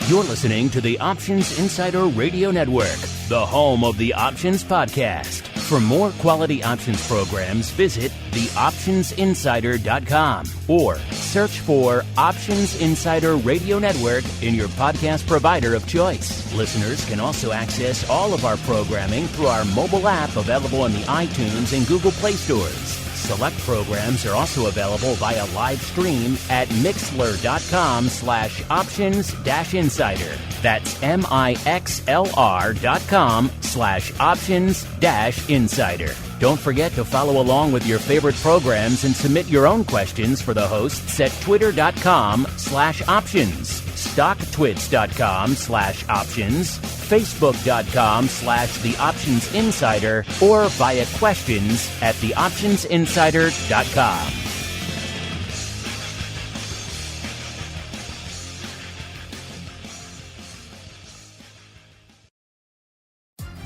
You're listening to the Options Insider Radio Network, the home of the Options Podcast. For more quality options programs, visit theoptionsinsider.com or search for Options Insider Radio Network in your podcast provider of choice. Listeners can also access all of our programming through our mobile app available in the iTunes and Google Play stores. Select programs are also available via live stream at mixlr.com/options-insider. That's mixlr.com/options-insider. Don't forget to follow along with your favorite programs and submit your own questions for the hosts at twitter.com/options, stocktwits.com/options, facebook.com/theoptionsinsider, or via questions at theoptionsinsider.com.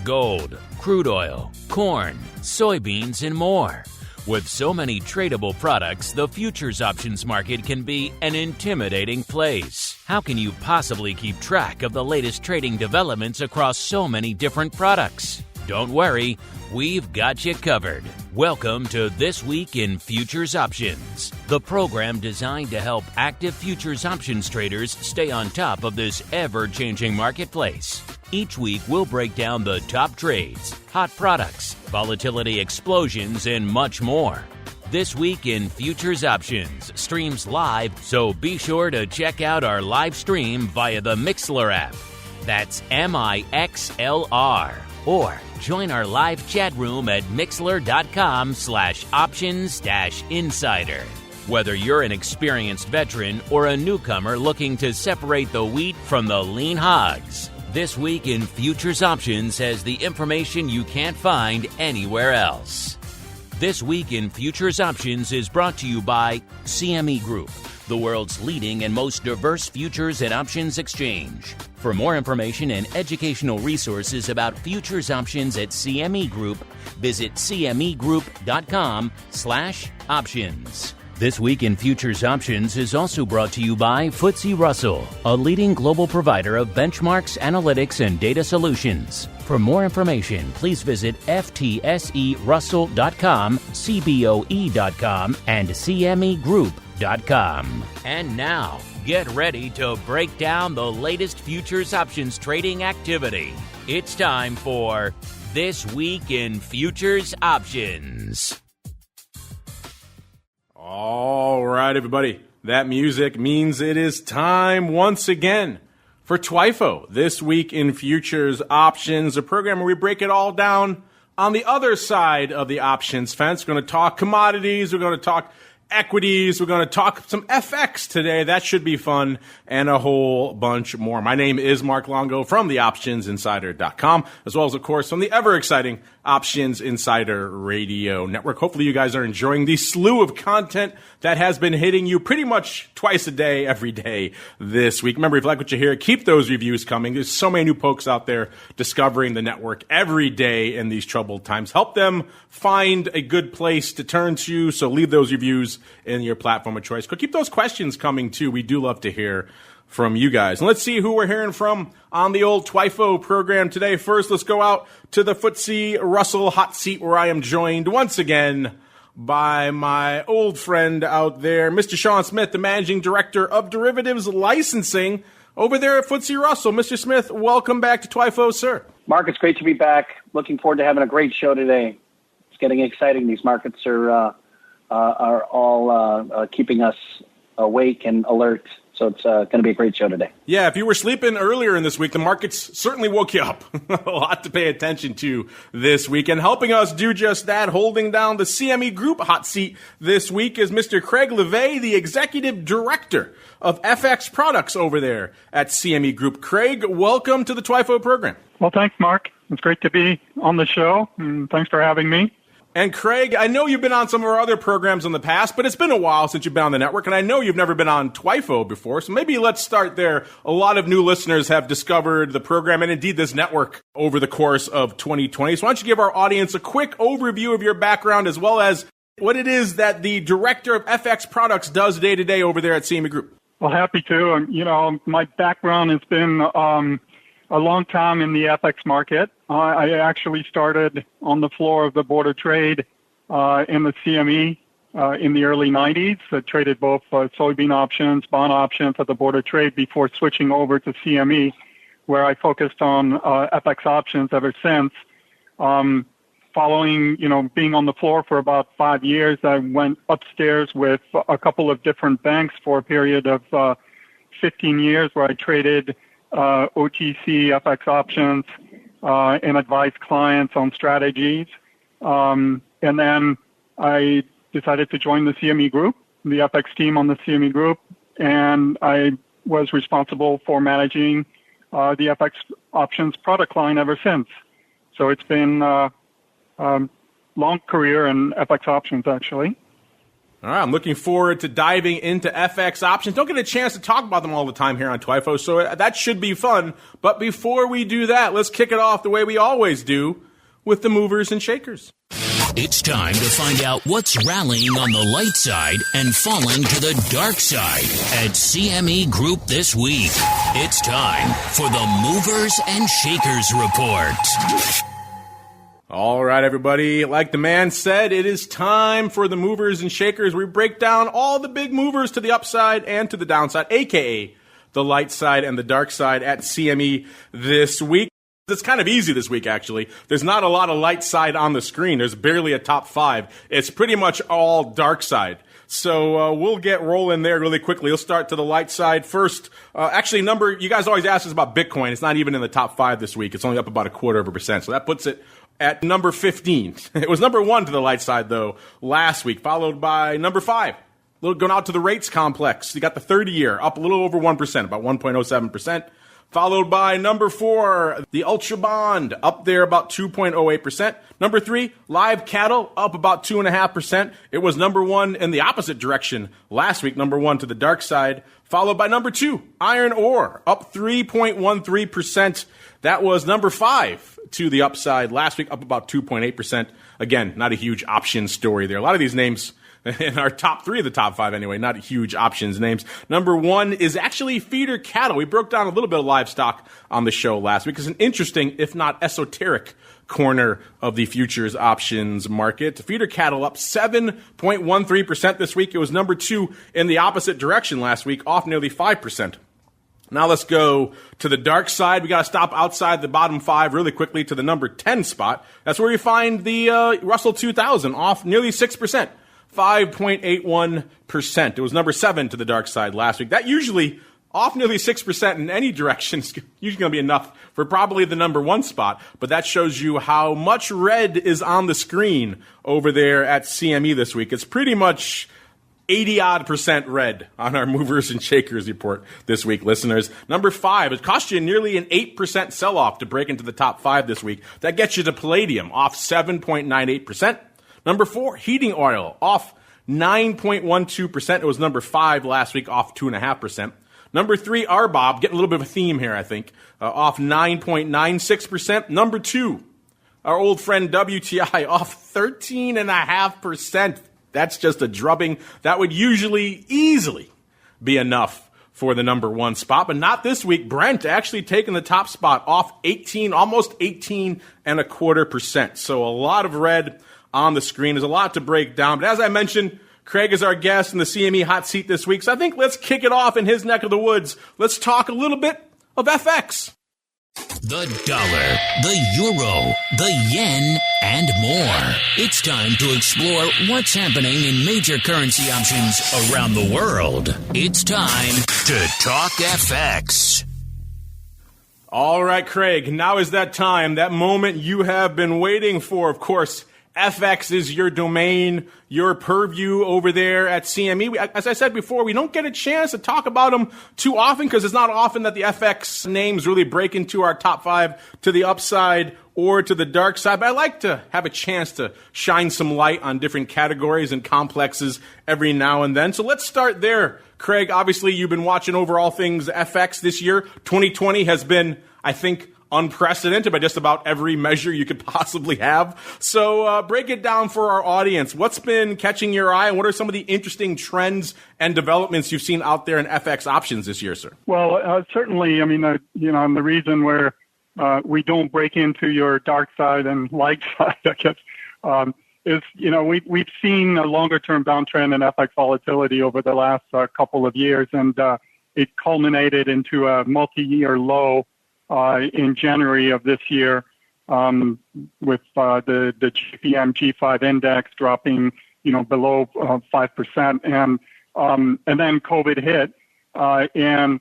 Gold, crude oil, corn, soybeans, and more. With so many tradable products, the futures options market can be an intimidating place. How can you possibly keep track of the latest trading developments across so many different products? Don't worry, we've got you covered. Welcome to This Week in Futures Options, the program designed to help active futures options traders stay on top of this ever-changing marketplace. Each week, we'll break down the top trades, hot products, volatility explosions, and much more. This Week in Futures Options streams live, so be sure to check out our live stream via the Mixlr app. That's MIXLR. Or join our live chat room at mixlr.com/options-insider. Whether you're an experienced veteran or a newcomer looking to separate the wheat from the lean hogs, This Week in Futures Options has the information you can't find anywhere else. This Week in Futures Options is brought to you by CME Group, the world's leading and most diverse futures and options exchange. For more information and educational resources about futures options at CME Group, visit cmegroup.com/options. This Week in Futures Options is also brought to you by FTSE Russell, a leading global provider of benchmarks, analytics, and data solutions. For more information, please visit ftserussell.com, cboe.com, and cmegroup.com. And now, get ready to break down the latest futures options trading activity. It's time for This Week in Futures Options. All right, everybody. That music means it is time once again for TWIFO, This Week in Futures Options, a program where we break it all down on the other side of the options fence. We're going to talk commodities. We're going to talk equities. We're going to talk some FX today. That should be fun, and a whole bunch more. My name is Mark Longo from the OptionsInsider.com, as well as, of course, from the ever-exciting Options Insider Radio Network. Hopefully you guys are enjoying the slew of content that has been hitting you pretty much twice a day, every day this week. Remember, if you like what you hear, keep those reviews coming. There's so many new folks out there discovering the network every day in these troubled times. Help them find a good place to turn to, so leave those reviews in your platform of choice. Keep those questions coming, too. We do love to hear from you guys. And let's see who we're hearing from on the old TWIFO program today. First, let's go out to the FTSE Russell hot seat, where I am joined once again by my old friend out there, Mr. Sean Smith, the Managing Director of Derivatives Licensing over there at FTSE Russell. Mr. Smith, welcome back to TWIFO, sir. Mark, it's great to be back. Looking forward to having a great show today. It's getting exciting. These markets are all keeping us awake and alert. So it's going to be a great show today. Yeah, if you were sleeping earlier in this week, the markets certainly woke you up. A lot to pay attention to this week. And helping us do just that, holding down the CME Group hot seat this week, is Mr. Craig LeVeille, the Executive Director of FX Products over there at CME Group. Craig, welcome to the TWIFO program. Well, thanks, Mark. It's great to be on the show, and thanks for having me. And Craig, I know you've been on some of our other programs in the past, but it's been a while since you've been on the network, and I know you've never been on TWIFO before, so maybe let's start there. A lot of new listeners have discovered the program and indeed this network over the course of 2020. So why don't you give our audience a quick overview of your background, as well as what it is that the Director of FX Products does day to day over there at CME Group. Well, happy to. My background has been a long time in the FX market. I actually started on the floor of the Board of Trade in the CME in the early 90s. I traded both soybean options, bond options at the Board of Trade before switching over to CME, where I focused on FX options ever since. Following, being on the floor for about 5 years, I went upstairs with a couple of different banks for a period of 15 years where I traded OTC FX options and advised clients on strategies. And then I decided to join the CME group, the FX team on the CME group, and I was responsible for managing the FX options product line ever since. So it's been long career in FX options, actually. All right, I'm looking forward to diving into FX options. Don't get a chance to talk about them all the time here on TWIFO, so that should be fun. But before we do that, let's kick it off the way we always do with the movers and shakers. It's time to find out what's rallying on the light side and falling to the dark side at CME Group this week. It's time for the Movers and Shakers Report. All right, everybody. Like the man said, it is time for the movers and shakers. We break down all the big movers to the upside and to the downside, a.k.a. the light side and the dark side at CME this week. It's kind of easy this week, actually. There's not a lot of light side on the screen. There's barely a top 5. It's pretty much all dark side. So we'll get rolling there really quickly. We'll start to the light side first. You guys always ask us about Bitcoin. It's not even in the top 5 this week. It's only up about 0.25%. So that puts it at number 15. It was number 1 to the light side, though, last week, followed by number 5. Going out to the rates complex. You got the 30-year up a little over 1%, about 1.07%. Followed by number 4, the Ultra Bond, up there about 2.08%. Number 3, Live Cattle, up about 2.5%. It was number 1 in the opposite direction last week, number 1 to the dark side. Followed by number 2, Iron Ore, up 3.13%. That was number 5 to the upside last week, up about 2.8%. Again, not a huge option story there. A lot of these names in our top 3 of the top 5 anyway, not huge options names. Number 1 is actually feeder cattle. We broke down a little bit of livestock on the show last week. It's an interesting, if not esoteric, corner of the futures options market. Feeder cattle up 7.13% this week. It was number 2 in the opposite direction last week, off nearly 5%. Now let's go to the dark side. We got to stop outside the bottom 5 really quickly to the number 10 spot. That's where you find the Russell 2000, off nearly 6%. 5.81%. It was number 7 to the dark side last week. That usually, off nearly 6% in any direction, is usually going to be enough for probably the number 1 spot. But that shows you how much red is on the screen over there at CME this week. It's pretty much 80-odd% red on our movers and shakers report this week, listeners. Number 5, it cost you nearly an 8% sell-off to break into the top 5 this week. That gets you to palladium, off 7.98%. Number 4, heating oil, off 9.12%. It was number 5 last week, off 2.5%. Number 3, RBOB, getting a little bit of a theme here, I think, off 9.96%. Number 2, our old friend WTI, off 13.5%. That's just a drubbing. That would usually easily be enough for the number 1 spot, but not this week. Brent actually taking the top spot, off almost 18.25%. So a lot of red on the screen. There's a lot to break down. But as I mentioned, Craig is our guest in the CME hot seat this week. So I think let's kick it off in his neck of the woods. Let's talk a little bit of FX. The dollar, the euro, the yen, and more. It's time to explore what's happening in major currency options around the world. It's time to talk FX. All right, Craig, now is that time, that moment you have been waiting for. Of course, FX is your domain, your purview over there at CME. As I said before, we don't get a chance to talk about them too often because it's not often that the FX names really break into our top 5 to the upside or to the dark side. But I like to have a chance to shine some light on different categories and complexes every now and then. So let's start there. Craig, obviously you've been watching over all things FX this year. 2020 has been, I think, unprecedented by just about every measure you could possibly have. So break it down for our audience. What's been catching your eye, and what are some of the interesting trends and developments you've seen out there in FX options this year, sir? Well, certainly, I mean, and the reason where we don't break into your dark side and light side, I guess, is, we've seen a longer-term downtrend in FX volatility over the last couple of years, and it culminated into a multi-year low in January of this year, with the GPM G5 index dropping, below 5%, and then COVID hit, and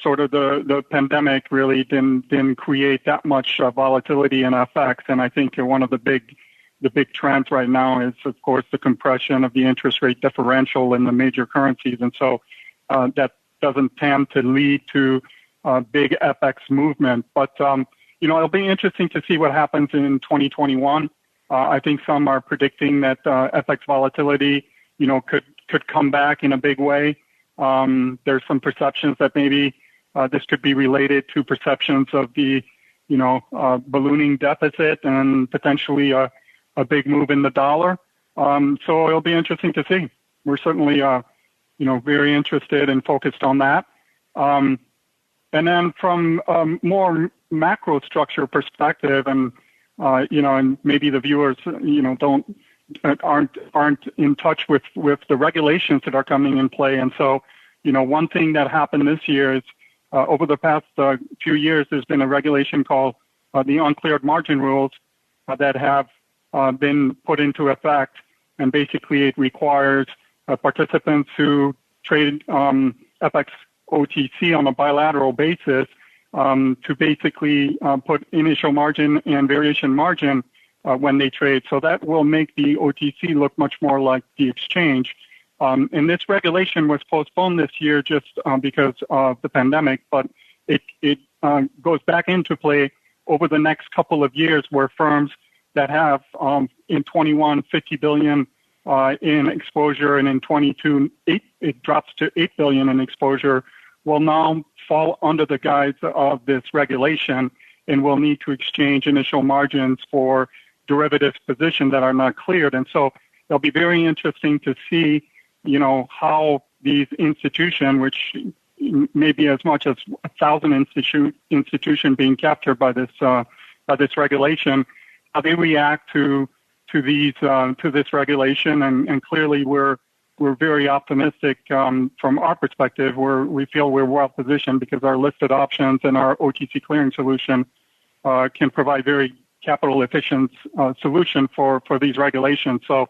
sort of the pandemic really didn't create that much volatility in FX, and I think one of the big trends right now is, of course, the compression of the interest rate differential in the major currencies, and so that doesn't tend to lead to big FX movement. But, it'll be interesting to see what happens in 2021. I think some are predicting that FX volatility, could come back in a big way. There's some perceptions that maybe this could be related to perceptions of the, ballooning deficit and potentially a big move in the dollar. So it'll be interesting to see. We're certainly, very interested and focused on that. And then from a more macro structure perspective, and and maybe the viewers, aren't in touch with the regulations that are coming in play. And so, one thing that happened this year is over the past few years, there's been a regulation called the uncleared margin rules that have been put into effect, and basically it requires participants who trade FX OTC on a bilateral basis to basically put initial margin and variation margin when they trade. So that will make the OTC look much more like the exchange. And this regulation was postponed this year just because of the pandemic, but it goes back into play over the next couple of years, where firms that have in 21 $50 billion in exposure, and in 22 it drops to $8 billion in exposure, will now fall under the guise of this regulation and will need to exchange initial margins for derivatives positions that are not cleared. And so it'll be very interesting to see, how these institutions, which may be as much as 1,000 institutions being captured by this regulation, how they react to this regulation. And clearly we're very optimistic from our perspective, where we feel we're well positioned because our listed options and our OTC clearing solution can provide very capital efficient solution for these regulations. So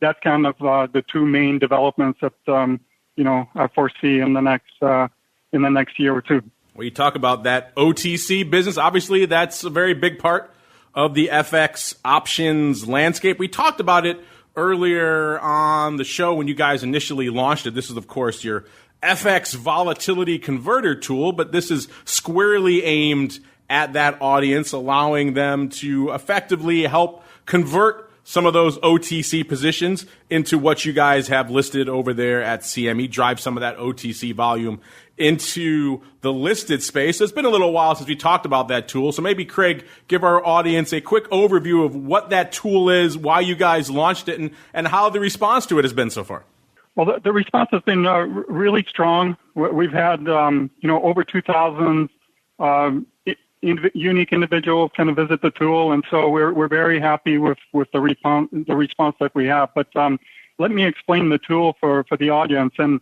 that's kind of the two main developments that I foresee in the next year or two. Well, you talk about that OTC business. Obviously, that's a very big part of the FX options landscape. We talked about it earlier on the show when you guys initially launched it. This is, of course, your FX volatility converter tool, but this is squarely aimed at that audience, allowing them to effectively help convert some of those OTC positions into what you guys have listed over there at CME, drive some of that OTC volume into the listed space. It's been a little while since we talked about that tool, so maybe, Craig, give our audience a quick overview of what that tool is, why you guys launched it, and how the response to it has been so far. Well, the response has been really strong. We've had, over 2,000 unique individuals kind of visit the tool, and so we're very happy with the response that we have. But let me explain the tool for the audience. And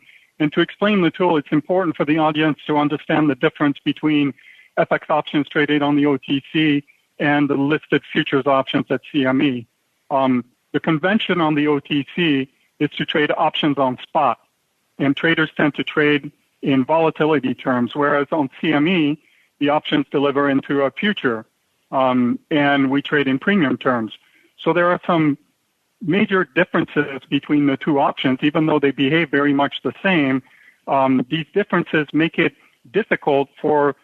to explain the tool, it's important for the audience to understand the difference between FX options traded on the OTC and the listed futures options at CME. The convention on the OTC is to trade options on spot, and traders tend to trade in volatility terms, whereas on CME, the options deliver into a future, and we trade in premium terms. So there are some major differences between the two options, even though they behave very much the same. These differences make it difficult for,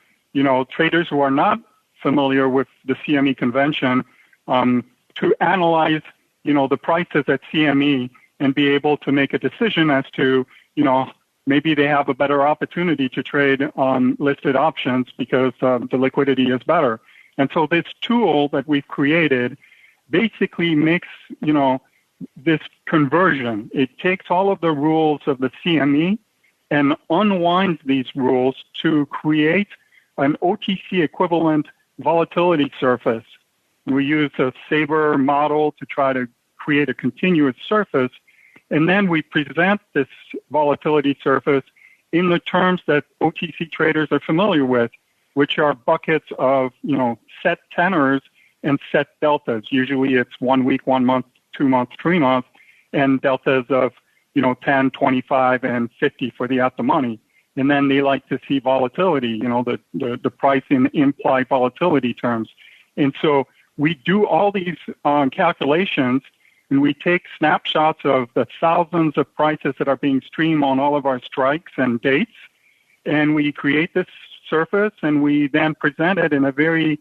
traders who are not familiar with the CME convention to analyze, the prices at CME and be able to make a decision as to, maybe they have a better opportunity to trade on listed options because the liquidity is better. And so this tool that we've created basically makes, this conversion. It takes all of the rules of the CME and unwinds these rules to create an OTC equivalent volatility surface. We use a Sabre model to try to create a continuous surface, and then we present this volatility surface in the terms that OTC traders are familiar with, which are buckets of, set tenors and set deltas. Usually it's 1 week, 1 month, 2 months, 3 months, and deltas of, 10, 25, and 50 for the at the money. And then they like to see volatility, the price in implied volatility terms. And so we do all these calculations, and we take snapshots of the thousands of prices that are being streamed on all of our strikes and dates, and we create this surface, and we then present it in a very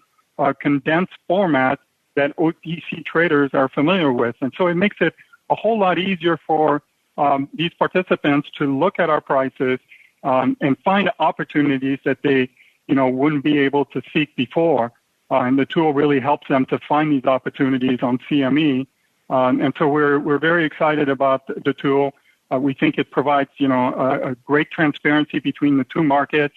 condensed format that OTC traders are familiar with. And so it makes it a whole lot easier for these participants to look at our prices and find opportunities that they, wouldn't be able to seek before. And the tool really helps them to find these opportunities on CME. And so we're very excited about the tool. We think it provides, a great transparency between the two markets,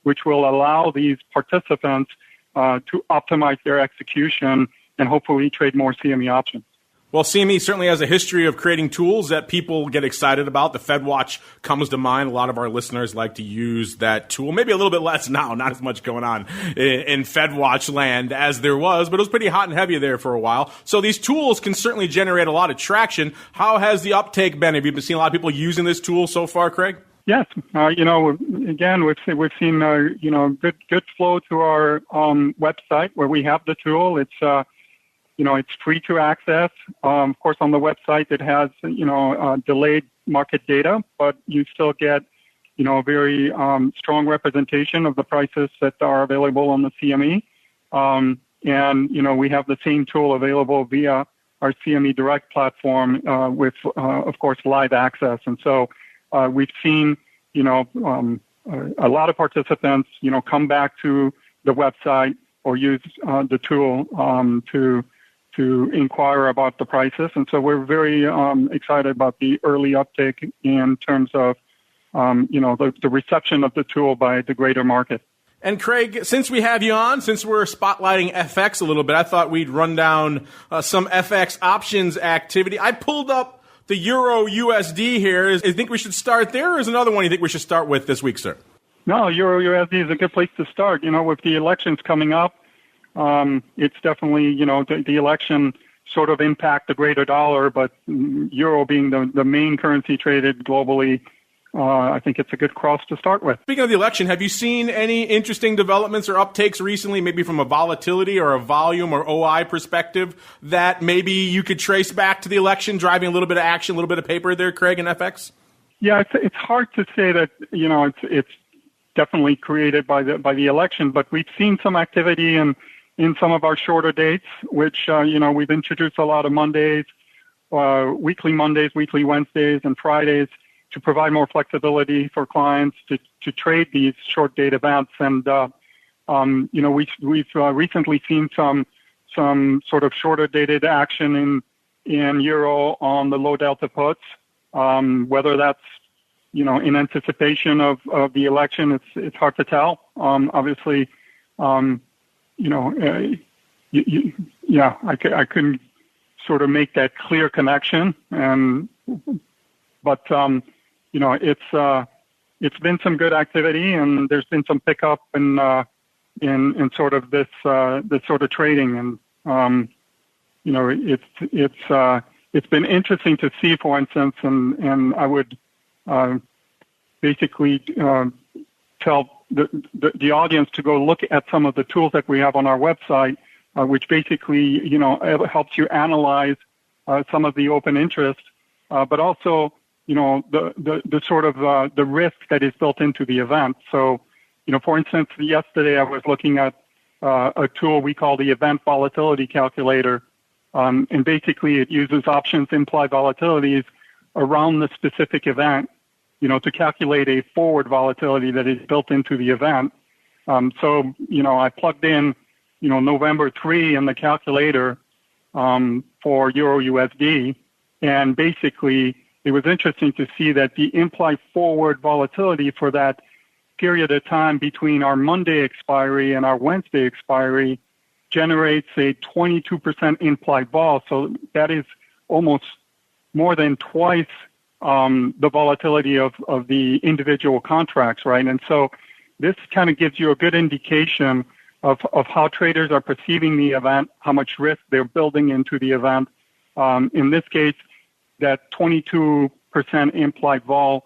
which will allow these participants to optimize their execution and hopefully trade more CME options. Well, CME certainly has a history of creating tools that people get excited about. The FedWatch comes to mind. A lot of our listeners like to use that tool. Maybe a little bit less now, not as much going on in FedWatch land as there was, but it was pretty hot and heavy there for a while. So these tools can certainly generate a lot of traction. How has the uptake been? Have you been seeing a lot of people using this tool so far, Craig? Yes. Again, we've seen, good flow to our website where we have the tool. It's free to access. Of course, on the website, it has, delayed market data, but you still get, very strong representation of the prices that are available on the CME. And, we have the same tool available via our CME Direct platform with, of course, live access. And so we've seen, a lot of participants, come back to the website or use the tool to inquire about the prices. And so we're very excited about the early uptake in terms of, the reception of the tool by the greater market. And Craig, since we have you on, since we're spotlighting FX a little bit, I thought we'd run down some FX options activity. I pulled up the Euro USD here. You think we should start there, or is another one you think we should start with this week, sir? No, Euro USD is a good place to start. With the elections coming up, it's definitely, the election sort of impact the greater dollar, but Euro being the main currency traded globally, I think it's a good cross to start with. Speaking of the election, have you seen any interesting developments or uptakes recently, maybe from a volatility or a volume or OI perspective, that maybe you could trace back to the election, driving a little bit of action, a little bit of paper there, Craig, in FX? Yeah, it's hard to say that, it's definitely created by the election, but we've seen some activity in some of our shorter dates, which, we've introduced a lot of Mondays, weekly Mondays, weekly Wednesdays, and Fridays to provide more flexibility for clients to trade these short date events. And, we've recently seen some sort of shorter dated action in Euro on the low delta puts, whether that's, in anticipation of the election, it's hard to tell. Obviously, I couldn't sort of make that clear connection, but it's been some good activity, and there's been some pickup in sort of this sort of trading, and it's been interesting to see, for instance, and I would basically tell the audience to go look at some of the tools that we have on our website, which basically, it helps you analyze some of the open interest, but also, the sort of the risk that is built into the event. So, for instance, yesterday I was looking at a tool we call the Event Volatility Calculator, and basically it uses options implied volatilities around the specific event. to calculate a forward volatility that is built into the event. So I plugged in, November 3 in the calculator for Euro USD, and basically it was interesting to see that the implied forward volatility for that period of time between our Monday expiry and our Wednesday expiry generates a 22% implied vol. So that is almost more than twice the volatility of the individual contracts, right? And so this kind of gives you a good indication of how traders are perceiving the event, how much risk they're building into the event. In this case, that 22% implied vol,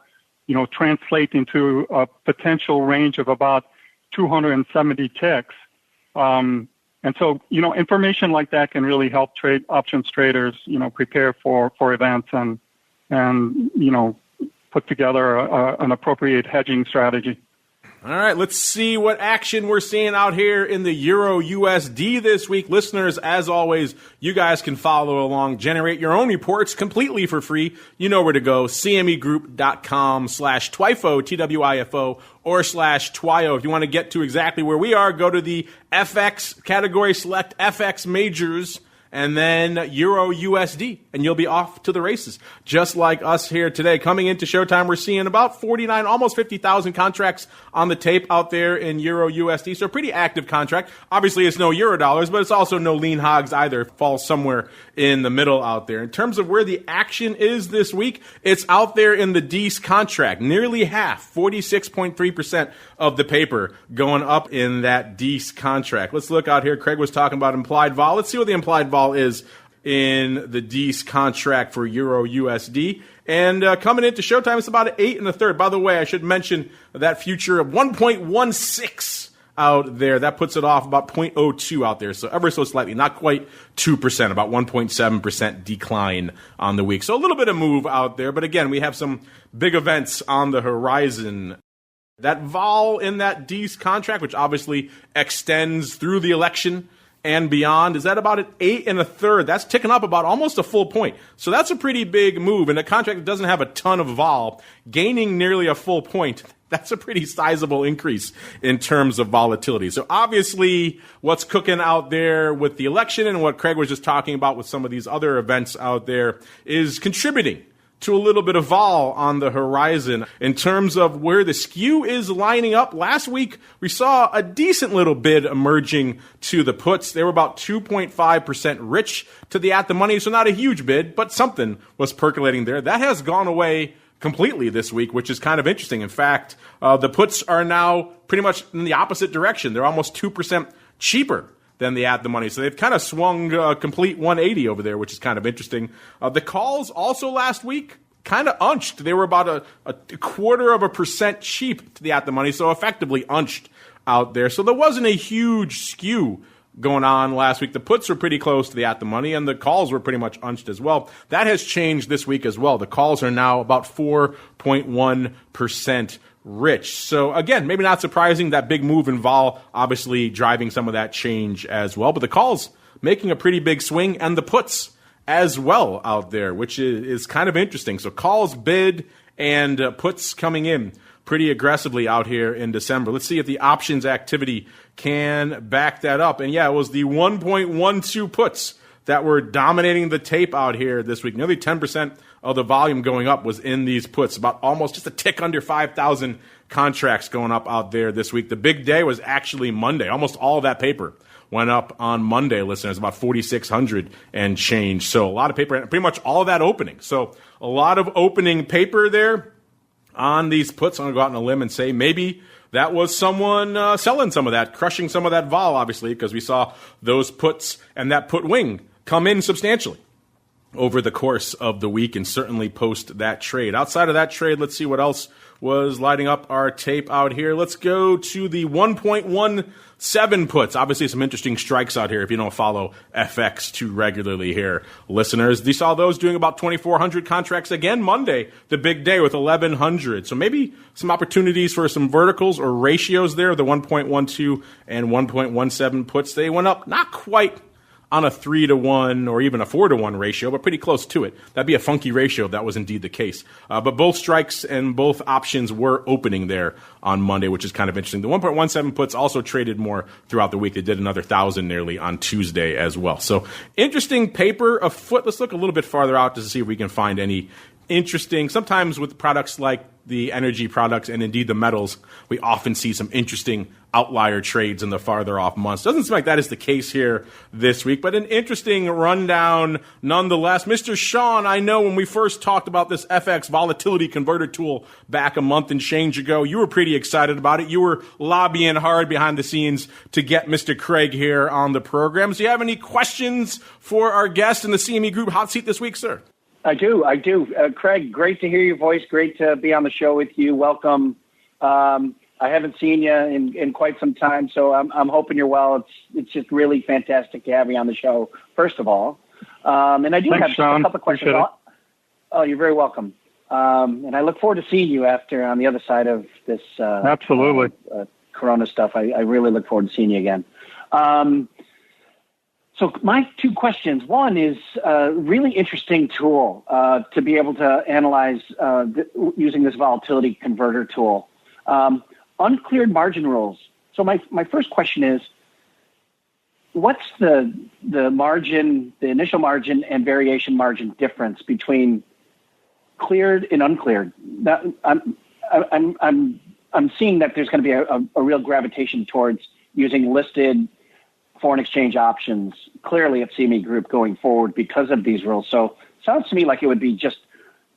translate into a potential range of about 270 ticks. And so, information like that can really help options traders, prepare for events and put together an appropriate hedging strategy. All right, let's see what action we're seeing out here in the Euro USD this week. Listeners, as always, you guys can follow along, generate your own reports completely for free. You know where to go, cmegroup.com/TWIFO, TWIFO, or /TWIO. If you want to get to exactly where we are, go to the FX category, select FX majors, and then Euro USD, and you'll be off to the races. Just like us here today. Coming into showtime, we're seeing about 49, almost 50,000 contracts on the tape out there in Euro USD. So a pretty active contract. Obviously, it's no Euro dollars, but it's also no lean hogs either. It falls somewhere in the middle out there. In terms of where the action is this week, it's out there in the DEES contract. Nearly half, 46.3% of the paper going up in that DEES contract. Let's look out here. Craig was talking about implied vol. Let's see what the implied vol is in the DEES contract for Euro USD. And coming into showtime, it's about an 8 1/3. By the way, I should mention that future of 1.16 out there. That puts it off about 0.02 out there. So ever so slightly, not quite 2%, about 1.7% decline on the week. So a little bit of move out there. But again, we have some big events on the horizon. That vol in that DEES contract, which obviously extends through the election and beyond, is at about an 8 1/3. That's ticking up about almost a full point. So that's a pretty big move. And a contract that doesn't have a ton of vol, gaining nearly a full point, that's a pretty sizable increase in terms of volatility. So obviously what's cooking out there with the election and what Craig was just talking about with some of these other events out there is contributing to a little bit of vol on the horizon. In terms of where the skew is lining up, last week we saw a decent little bid emerging to the puts. They were about 2.5% rich to the at the money, so not a huge bid, but something was percolating there. That has gone away completely this week, which is kind of interesting. In fact, the puts are now pretty much in the opposite direction. They're almost 2% cheaper than the at the money. So they've kind of swung a complete 180 over there, which is kind of interesting. The calls also last week kind of unched. They were about a 0.25% cheap to the at the money, so effectively unched out there. So there wasn't a huge skew going on last week. The puts were pretty close to the at the money, and the calls were pretty much unched as well. That has changed this week as well. The calls are now about 4.1% rich. So again, maybe not surprising, that big move in vol obviously driving some of that change as well. But the calls making a pretty big swing, and the puts as well out there, which is kind of interesting. So calls bid and puts coming in pretty aggressively out here in December. Let's see if the options activity can back that up. And yeah, it was the 1.12 puts that were dominating the tape out here this week. Nearly 10% of the volume going up was in these puts, about almost just a tick under 5,000 contracts going up out there this week. The big day was actually Monday. Almost all of that paper went up on Monday, listeners, about 4,600 and change. So a lot of paper, pretty much all of that opening. So a lot of opening paper there on these puts. I'm going to go out on a limb and say maybe that was someone selling some of that, crushing some of that vol, obviously, because we saw those puts and that put wing come in substantially over the course of the week, and certainly post that trade. Outside of that trade, let's see what else was lighting up our tape out here. Let's go to the 1.17 puts. Obviously, some interesting strikes out here if you don't follow FX too regularly here, listeners. You saw those doing about 2,400 contracts again Monday, the big day with 1,100. So maybe some opportunities for some verticals or ratios there. The 1.12 and 1.17 puts, they went up not quite on a 3-to-1 or even a 4-to-1 ratio, but pretty close to it. That'd be a funky ratio if that was indeed the case. But both strikes and both options were opening there on Monday, which is kind of interesting. The 1.17 puts also traded more throughout the week. They did another 1,000 nearly on Tuesday as well. So interesting paper afoot. Let's look a little bit farther out to see if we can find any interesting. Sometimes with products like the energy products and indeed the metals, we often see some interesting outlier trades in the farther off months. Doesn't seem like that is the case here this week, but an interesting rundown nonetheless. Mr. Sean, I know when we first talked about this FX volatility converter tool back a month and change ago, you were pretty excited about it. You were lobbying hard behind the scenes to get Mr. Craig here on the program. So you have any questions for our guest in the CME Group hot seat this week, sir? I do. Craig, great to hear your voice. Great to be on the show with you. Welcome. I haven't seen you in quite some time, so I'm hoping you're well. It's just really fantastic to have you on the show, first of all. And I do Thanks, have Sean. a couple of questions. Oh, you're very welcome. And I look forward to seeing you after on the other side of this Absolutely. Corona stuff. I really look forward to seeing you again. So my two questions. One is a really interesting tool to be able to analyze using this volatility converter tool. Uncleared margin rules. So my first question is, what's the margin, the initial margin and variation margin difference between cleared and uncleared? I'm seeing that there's going to be a real gravitation towards using listed foreign exchange options clearly at CME Group going forward because of these rules. So it sounds to me like it would be just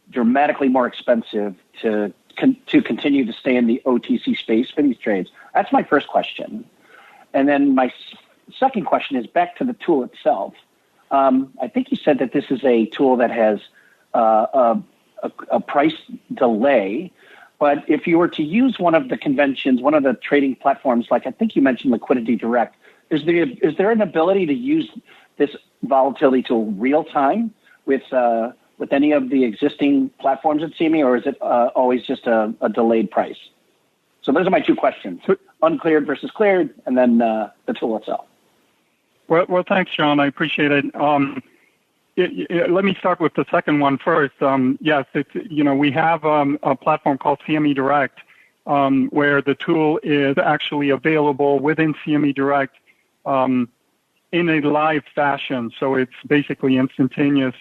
dramatically more expensive to continue to stay in the OTC space for these trades. That's my first question. And then my second question is back to the tool itself. I think you said that this is a tool that has a price delay, but if you were to use one of the conventions, one of the trading platforms, like I think you mentioned Liquidity Direct, is there an ability to use this volatility tool real time with any of the existing platforms at CME, or is it always just a delayed price? So those are my two questions: uncleared versus cleared, and then the tool itself. Well, thanks, Sean. I appreciate it. Let me start with the second one first. Yes, we have a platform called CME Direct, where the tool is actually available within CME Direct in a live fashion. So it's basically instantaneous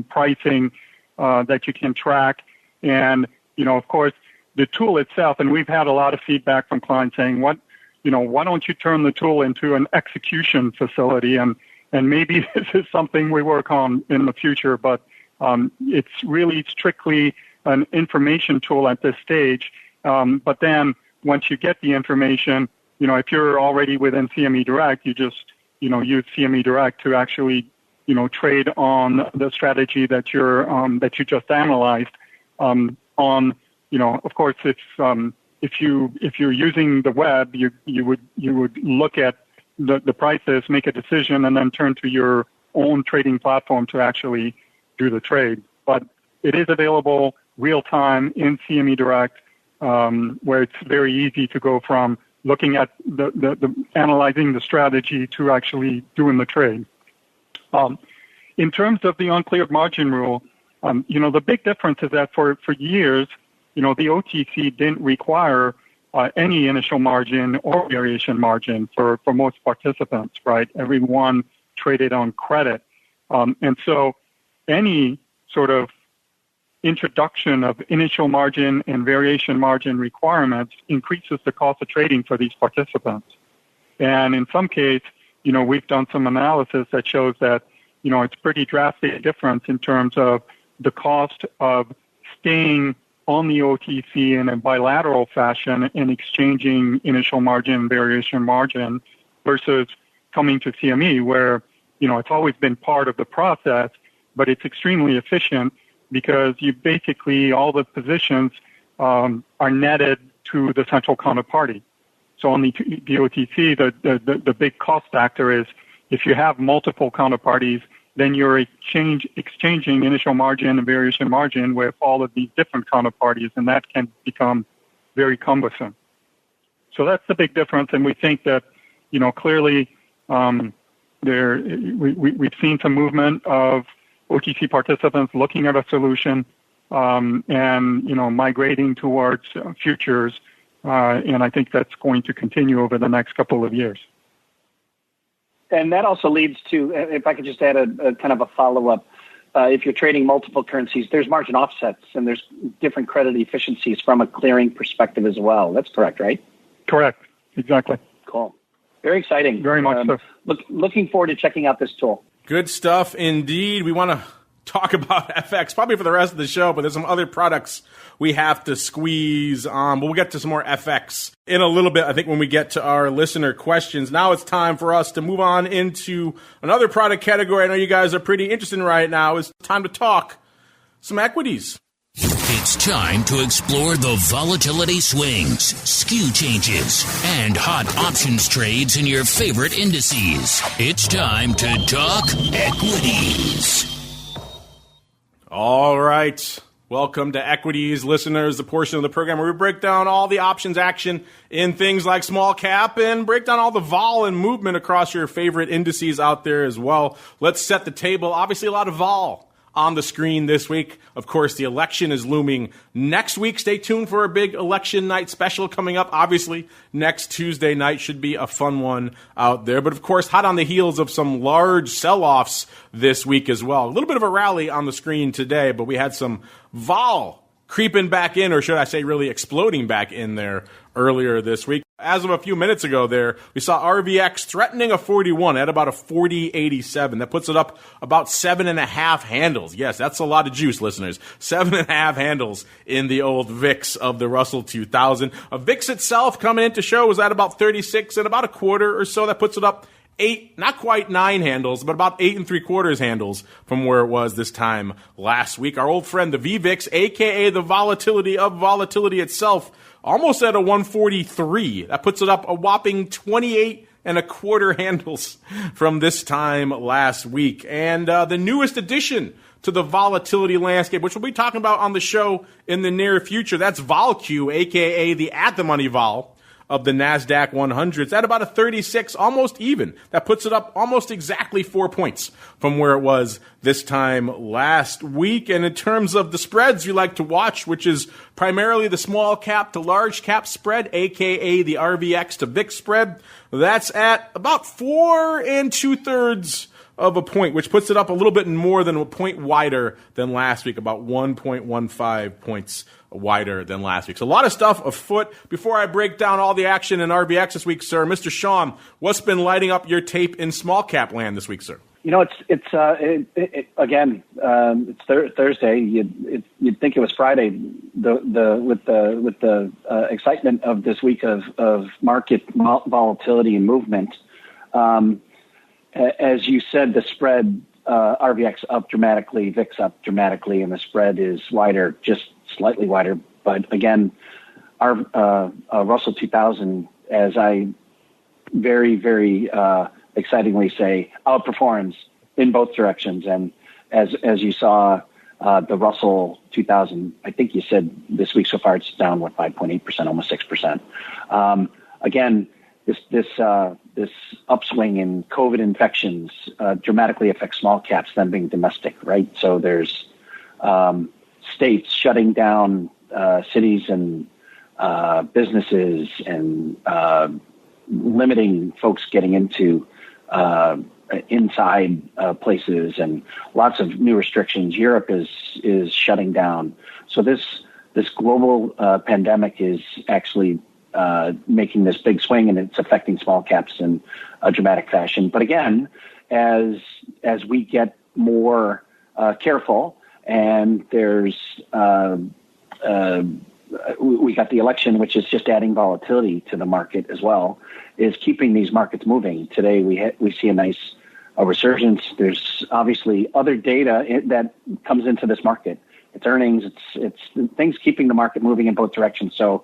pricing that you can track. And, of course, the tool itself, and we've had a lot of feedback from clients saying, why don't you turn the tool into an execution facility? And maybe this is something we work on in the future, but it's really strictly an information tool at this stage. But then once you get the information, if you're already within CME Direct, you just, use CME Direct to actually, trade on the strategy that you just analyzed. Of course, if you're using the web, you would look at the prices, make a decision, and then turn to your own trading platform to actually do the trade. But it is available real time in CME Direct, where it's very easy to go from looking at the analyzing the strategy to actually doing the trade. In terms of the uncleared margin rule, the big difference is that for years, the OTC didn't require any initial margin or variation margin for most participants, right? Everyone traded on credit. And so any sort of introduction of initial margin and variation margin requirements increases the cost of trading for these participants. And in some case, we've done some analysis that shows that, it's pretty drastic difference in terms of the cost of staying on the OTC in a bilateral fashion and exchanging initial margin, variation margin versus coming to CME where, it's always been part of the process, but it's extremely efficient because you basically, all the positions are netted to the central counterparty. So on the OTC, the big cost factor is if you have multiple counterparties, then you're exchanging initial margin and variation margin with all of these different counterparties, and that can become very cumbersome. So that's the big difference, and we think that, clearly the We've seen some movement of OTC participants looking at a solution and migrating towards futures, and I think that's going to continue over the next couple of years. And that also leads to, if I could just add a kind of a follow-up, if you're trading multiple currencies, there's margin offsets and there's different credit efficiencies from a clearing perspective as well. That's correct, right? Correct. Exactly. Cool. Very exciting. Very much so. Looking forward to checking out this tool. Good stuff indeed. We want to talk about FX probably for the rest of the show, but there's some other products we have to squeeze on. But we'll get to some more FX in a little bit, I think, when we get to our listener questions. Now it's time for us to move on into another product category I know you guys are pretty interested in right now. It's time to talk some equities. It's time to explore the volatility swings, skew changes, and hot options trades in your favorite indices. It's time to talk equities. All right. Welcome to Equities, listeners, the portion of the program where we break down all the options action in things like small cap and break down all the vol and movement across your favorite indices out there as well. Let's set the table. Obviously, a lot of vol on the screen this week. Of course, the election is looming next week. Stay tuned for a big election night special coming up. Obviously, next Tuesday night should be a fun one out there. But of course, hot on the heels of some large sell-offs this week as well. A little bit of a rally on the screen today, but we had some vol creeping back in, or should I say really exploding back in there earlier this week. As of a few minutes ago there, we saw RVX threatening a 41 at about a 40.87. That puts it up about 7.5 handles. Yes, that's a lot of juice, listeners. 7.5 handles in the old VIX of the Russell 2000. A VIX itself coming into show was at about 36 and about a quarter or so. That puts it up 8, not quite 9 handles, but about 8 3/4 handles from where it was this time last week. Our old friend, the VVIX, aka the volatility of volatility itself, almost at a 143. That puts it up a whopping 28 1/4 handles from this time last week. And the newest addition to the volatility landscape, which we'll be talking about on the show in the near future, that's VolQ, aka the at-the-money vol of the NASDAQ 100. It's at about a 36, almost even. That puts it up almost exactly 4 points from where it was this time last week. And in terms of the spreads you like to watch, which is primarily the small cap to large cap spread, aka the RVX to VIX spread, that's at about 4 2/3 of a point, which puts it up a little bit more than a point wider than last week, about 1.15 points wider than last week. So a lot of stuff afoot. Before I break down all the action in RVX this week, sir, Mr. Sean, what's been lighting up your tape in small cap land this week, sir? You know, it's Thursday. You'd think it was Friday. With the excitement of this week of market volatility and movement. As you said, the spread, RVX up dramatically, VIX up dramatically, and the spread is wider, just slightly wider. But again, our Russell 2000, as I very, very excitingly say, outperforms in both directions. And as you saw, the Russell 2000, I think you said this week so far it's down, 5.8%, almost 6%. Again, this upswing in COVID infections dramatically affects small caps, them being domestic, right? So there's states shutting down cities and businesses and limiting folks getting into inside places and lots of new restrictions. Europe is shutting down. So this global pandemic is actually making this big swing, and it's affecting small caps in a dramatic fashion. But again, as we get more careful, and there's we got the election, which is just adding volatility to the market as well, is keeping these markets moving. Today we see a nice resurgence. There's obviously other data that comes into this market. It's earnings. It's things keeping the market moving in both directions. So,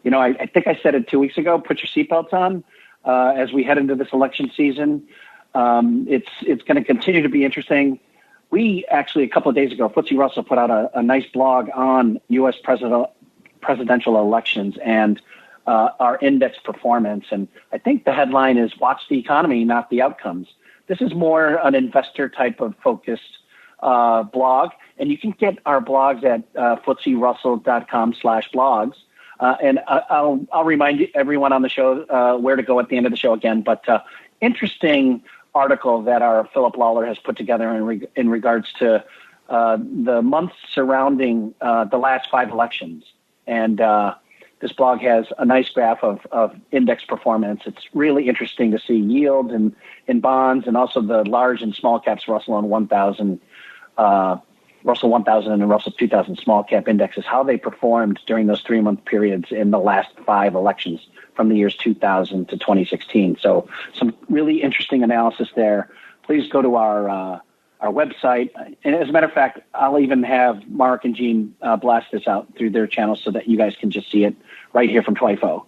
you know, I think I said it 2 weeks ago, put your seatbelts on as we head into this election season. It's going to continue to be interesting. We actually, a couple of days ago, FTSE Russell put out a nice blog on U.S. presidential elections and our index performance. And I think the headline is "Watch the economy, not the outcomes." This is more an investor type of focused blog, and you can get our blogs at FTSERussell.com/blogs. And I'll remind everyone on the show where to go at the end of the show again. But interesting article that our Philip Lawler has put together in regards to the months surrounding the last 5 elections. And this blog has a nice graph of index performance. It's really interesting to see yield in bonds, and also the large and small caps Russell 1000 and the Russell 2000 small cap indexes, how they performed during those 3-month periods in the last 5 elections from the years 2000 to 2016. So some really interesting analysis there. Please go to our website. And as a matter of fact, I'll even have Mark and Gene blast this out through their channels so that you guys can just see it right here from TWIFO.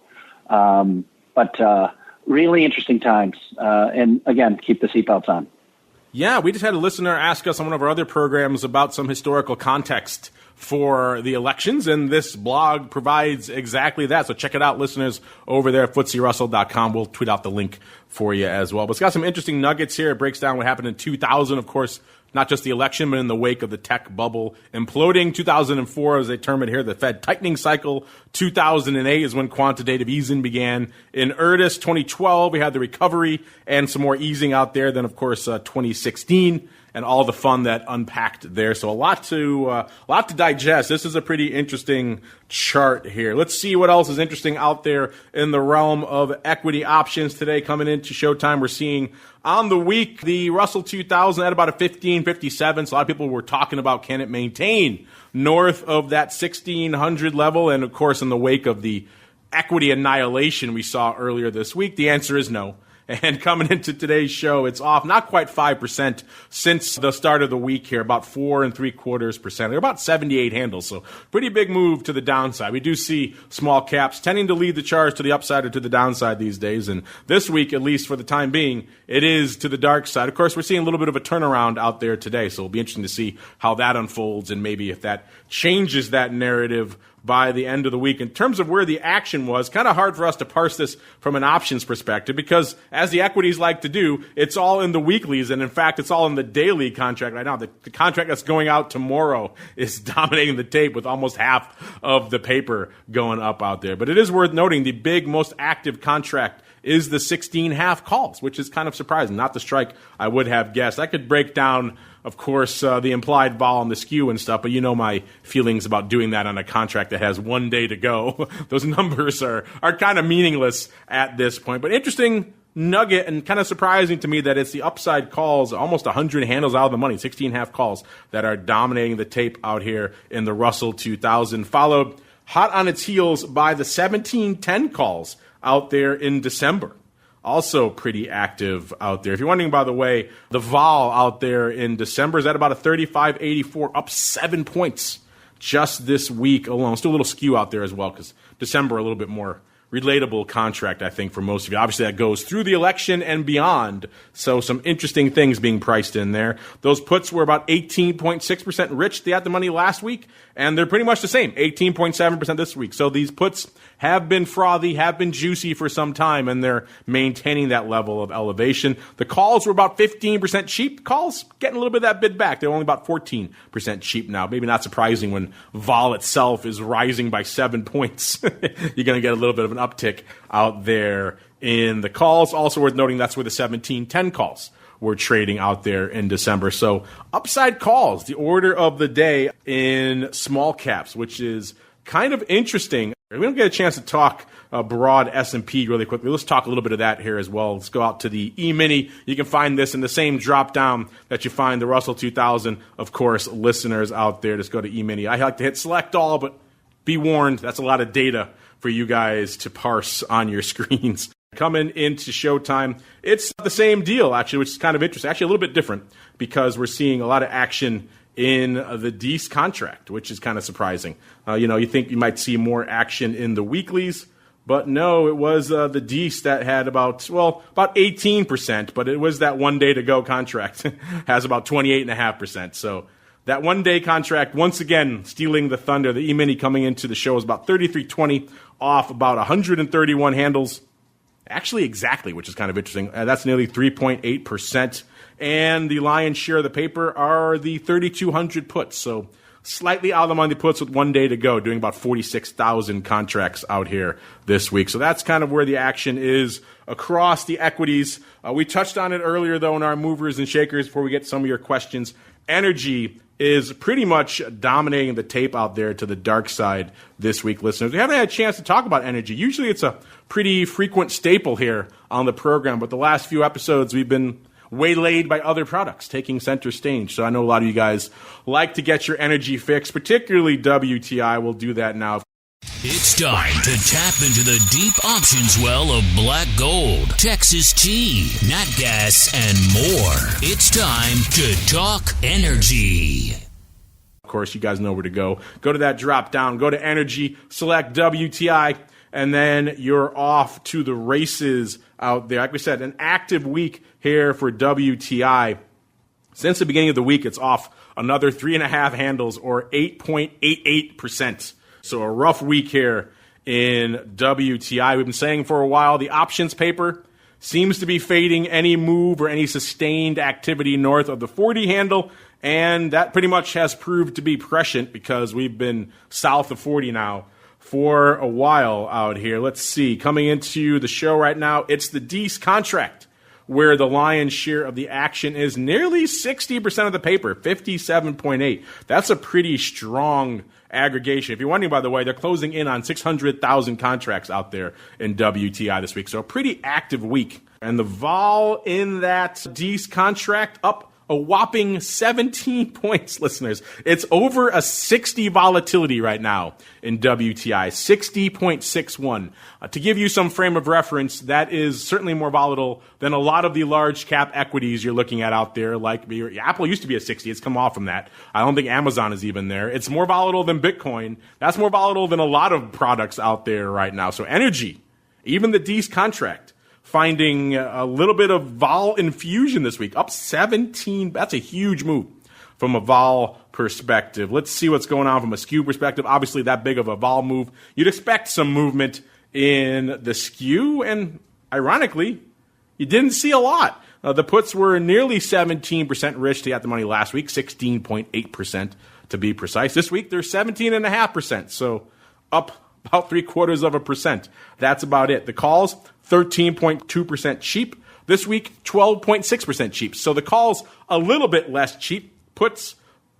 But really interesting times. And again, keep the seatbelts on. Yeah, we just had a listener ask us on one of our other programs about some historical context for the elections, and this blog provides exactly that. So check it out, listeners, over there at FTSERussell.com. We'll tweet out the link for you as well. But it's got some interesting nuggets here. It breaks down what happened in 2000, of course, not just the election, but in the wake of the tech bubble imploding. 2004, as they term it here, the Fed tightening cycle. 2008 is when quantitative easing began in earnest. 2012, we had the recovery and some more easing out there. Then, of course, 2016 and all the fun that unpacked there. So a lot to digest. This is a pretty interesting chart here. Let's see what else is interesting out there in the realm of equity options today. Coming into Showtime, we're seeing on the week the Russell 2000 at about a 1557. So a lot of people were talking about, can it maintain north of that 1600 level? And of course, in the wake of the equity annihilation we saw earlier this week, the answer is no. And coming into today's show, it's off not quite 5% since the start of the week here, about 4.75%. They're about 78 handles, so pretty big move to the downside. We do see small caps tending to lead the charge to the upside or to the downside these days, and this week, at least for the time being, it is to the dark side. Of course, we're seeing a little bit of a turnaround out there today, so it'll be interesting to see how that unfolds and maybe if that changes that narrative by the end of the week. In terms of where the action was, kind of hard for us to parse this from an options perspective because, as the equities like to do, it's all in the weeklies, and in fact, it's all in the daily contract right now. The contract that's going out tomorrow is dominating the tape with almost half of the paper going up out there. But it is worth noting the big, most active contract is the 16 half calls, which is kind of surprising. Not the strike I would have guessed. I could break down, of course, the implied vol and the skew and stuff, but you know my feelings about doing that on a contract that has 1 day to go. Those numbers are kind of meaningless at this point. But interesting nugget and kind of surprising to me that it's the upside calls, almost 100 handles out of the money, 16 half calls that are dominating the tape out here in the Russell 2000, followed hot on its heels by the 1710 calls out there in December. Also pretty active out there. If you're wondering, by the way, the vol out there in December is at about a 35.84, up 7 points just this week alone. Still a little skew out there as well because December a little bit more relatable contract, I think, for most of you. Obviously, that goes through the election and beyond, so some interesting things being priced in there. Those puts were about 18.6% rich at the money last week, and they're pretty much the same, 18.7% this week. So these puts have been frothy, have been juicy for some time, and they're maintaining that level of elevation. The calls were about 15% cheap. Calls getting a little bit of that bid back. They're only about 14% cheap now. Maybe not surprising when vol itself is rising by 7 points. You're going to get a little bit of an uptick out there in the calls. Also worth noting that's where the 1710 calls were trading out there in December. So upside calls, the order of the day in small caps, which is kind of interesting. We don't get a chance to talk broad S&P really quickly. Let's talk a little bit of that here as well. Let's go out to the E-mini. You can find this in the same drop down that you find the Russell 2000. Of course, listeners out there, just go to E-mini. I like to hit select all, but be warned, that's a lot of data for you guys to parse on your screens. Coming into Showtime, it's the same deal, actually, which is kind of interesting. Actually, a little bit different because we're seeing a lot of action in the DEES contract, which is kind of surprising. You think you might see more action in the weeklies, but no, it was the DEES that had about 18%, but it was that 1 day to go contract has about 28.5%. So that 1 day contract, once again, stealing the thunder. The E-mini coming into the show is about 33.20 off about 131 handles. actually exactly, which is kind of interesting. That's nearly 3.8%. And the lion's share of the paper are the 3,200 puts. So slightly out of the money puts with 1 day to go, doing about 46,000 contracts out here this week. So that's kind of where the action is across the equities. We touched on it earlier, though, in our movers and shakers before we get some of your questions. Energy is pretty much dominating the tape out there to the dark side this week, listeners. We haven't had a chance to talk about energy. Usually it's a pretty frequent staple here on the program, but the last few episodes we've been waylaid by other products taking center stage. So I know a lot of you guys like to get your energy fix, particularly WTI. We'll do that now. It's time to tap into the deep options well of black gold, Texas tea, nat gas, and more. It's time to talk energy. Of course, you guys know where to go. Go to that drop down, go to energy, select WTI, and then you're off to the races out there. Like we said, an active week here for WTI. Since the beginning of the week, it's off another 3.5 handles or 8.88%. So a rough week here in WTI. We've been saying for a while the options paper seems to be fading any move or any sustained activity north of the 40 handle, and that pretty much has proved to be prescient because we've been south of 40 now for a while out here. Let's see. Coming into the show right now, it's the DEES contract where the lion's share of the action is nearly 60% of the paper, 57.8. That's a pretty strong aggregation. If you're wondering, by the way, they're closing in on 600,000 contracts out there in WTI this week. So a pretty active week. And the vol in that DEES contract up a whopping 17 points, listeners. It's over a 60 volatility right now in WTI, 60.61. To give you some frame of reference, that is certainly more volatile than a lot of the large cap equities you're looking at out there. Like Apple used to be a 60. It's come off from that. I don't think Amazon is even there. It's more volatile than Bitcoin. That's more volatile than a lot of products out there right now. So energy, even the DEES contract, finding a little bit of vol infusion this week, up 17. That's a huge move from a vol perspective. Let's see what's going on from a skew perspective. Obviously, that big of a vol move, you'd expect some movement in the skew, and ironically, you didn't see a lot. The puts were nearly 17% rich to get the money last week, 16.8% to be precise. This week, they're 17.5%, so up about 0.75%. That's about it. The calls, 13.2% cheap. This week, 12.6% cheap. So the calls a little bit less cheap, puts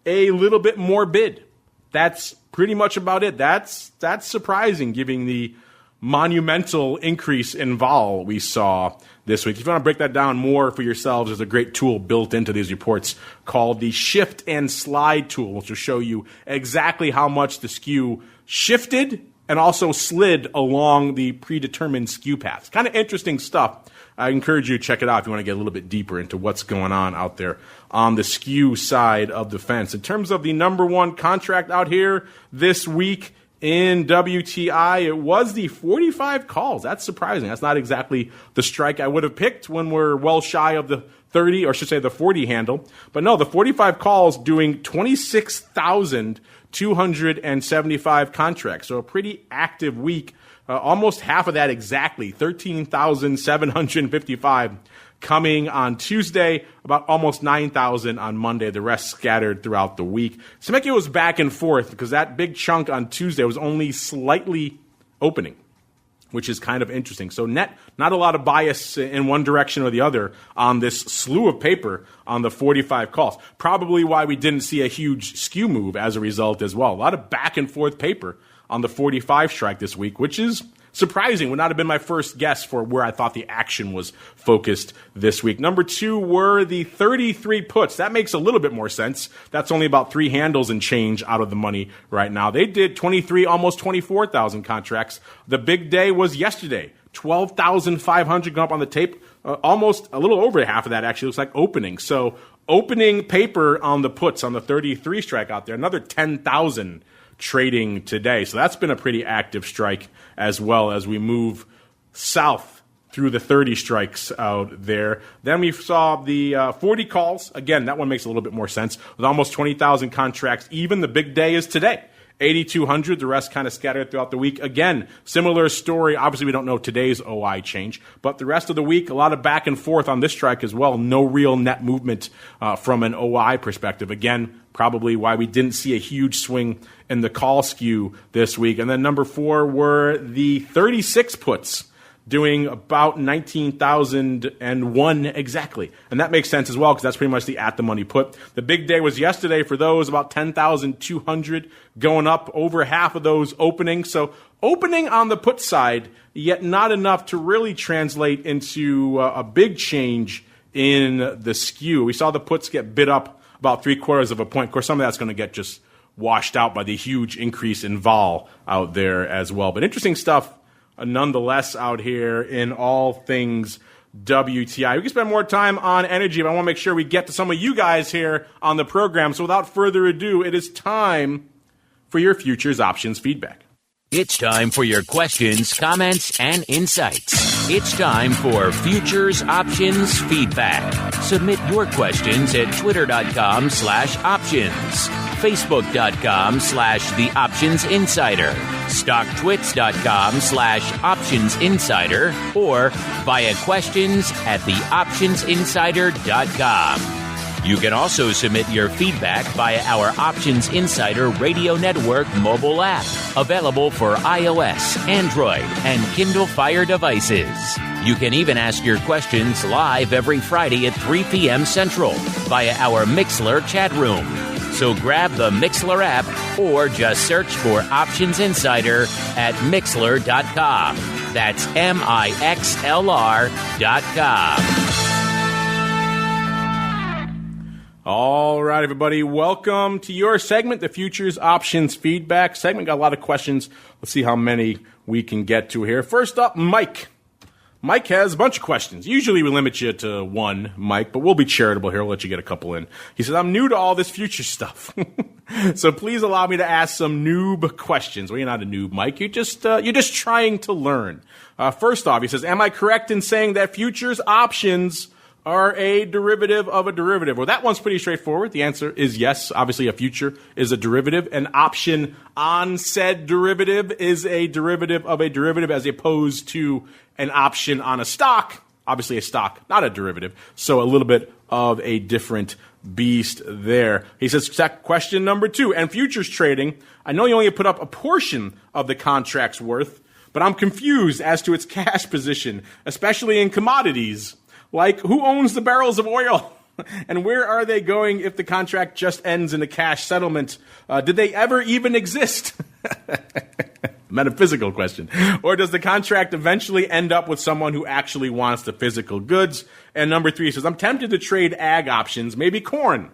a little bit more bid. That's pretty much about it. That's surprising, given the monumental increase in vol we saw this week. If you want to break that down more for yourselves, there's a great tool built into these reports called the Shift and Slide tool, which will show you exactly how much the skew shifted and also slid along the predetermined skew paths. Kind of interesting stuff. I encourage you to check it out if you want to get a little bit deeper into what's going on out there on the skew side of the fence. In terms of the number one contract out here this week in WTI, it was the 45 calls. That's surprising. That's not exactly the strike I would have picked when we're well shy of the 30, or I should say the 40 handle. But no, the 45 calls doing 26,275 contracts. So a pretty active week. Almost half of that exactly, 13,755 coming on Tuesday, about almost 9,000 on Monday, the rest scattered throughout the week. It was back and forth because that big chunk on Tuesday was only slightly opening, which is kind of interesting. So net, not a lot of bias in one direction or the other on this slew of paper on the 45 calls. Probably why we didn't see a huge skew move as a result as well. A lot of back and forth paper on the 45 strike this week, which is surprising. Would not have been my first guess for where I thought the action was focused this week. Number two were the 33 puts. That makes a little bit more sense. That's only about 3 handles and change out of the money right now. They did 23, almost 24,000 contracts. The big day was yesterday. 12,500 going up on the tape. Almost a little over half of that actually looks like opening. So opening paper on the puts on the 33 strike out there. Another 10,000 trading today. So that's been a pretty active strike as well as we move south through the 30 strikes out there. Then we saw the 40 calls. Again, that one makes a little bit more sense with almost 20,000 contracts. Even the big day is today. 8,200. The rest kind of scattered throughout the week. Again, similar story. Obviously, we don't know today's OI change, but the rest of the week, a lot of back and forth on this strike as well. No real net movement from an OI perspective. Again, probably why we didn't see a huge swing in the call skew this week. And then number 4 were the 36 puts, doing about 19,001 exactly. And that makes sense as well, because that's pretty much the at-the-money put. The big day was yesterday for those, about 10,200, going up over half of those opening. So opening on the put side, yet not enough to really translate into a big change in the skew. We saw the puts get bid up about 0.75 of a point. Of course, some of that's going to get just washed out by the huge increase in vol out there as well. But interesting stuff nonetheless out here in all things WTI. We can spend more time on energy, but I want to make sure we get to some of you guys here on the program. So without further ado, it is time for your futures options feedback. It's time for your questions, comments, and insights. It's time for Futures Options Feedback. Submit your questions at twitter.com/options, facebook.com/The Options Insider, stocktwits.com/Options Insider, or via questions at theoptionsinsider.com. You can also submit your feedback via our Options Insider Radio Network mobile app, available for iOS, Android, and Kindle Fire devices. You can even ask your questions live every Friday at 3 p.m. Central via our Mixlr chat room. So grab the Mixlr app or just search for Options Insider at Mixlr.com. That's MIXLR.com. All right, everybody, welcome to your segment, the Futures Options Feedback segment. Got a lot of questions. Let's see how many we can get to here. First up, Mike. Mike has a bunch of questions. Usually we limit you to one, Mike, but we'll be charitable here. We'll let you get a couple in. He says, I'm new to all this future stuff, so please allow me to ask some noob questions. Well, you're not a noob, Mike. You're just trying to learn. First off, he says, am I correct in saying that futures options are a derivative of a derivative? Well, that one's pretty straightforward. The answer is yes. Obviously, a future is a derivative. An option on said derivative is a derivative of a derivative, as opposed to an option on a stock. Obviously, a stock, not a derivative. So a little bit of a different beast there. He says, question number 2, and futures trading, I know you only put up a portion of the contract's worth, but I'm confused as to its cash position, especially in commodities. Like, who owns the barrels of oil? And where are they going if the contract just ends in a cash settlement? Did they ever even exist? Metaphysical question. Or does the contract eventually end up with someone who actually wants the physical goods? And number 3 says, I'm tempted to trade ag options, maybe corn.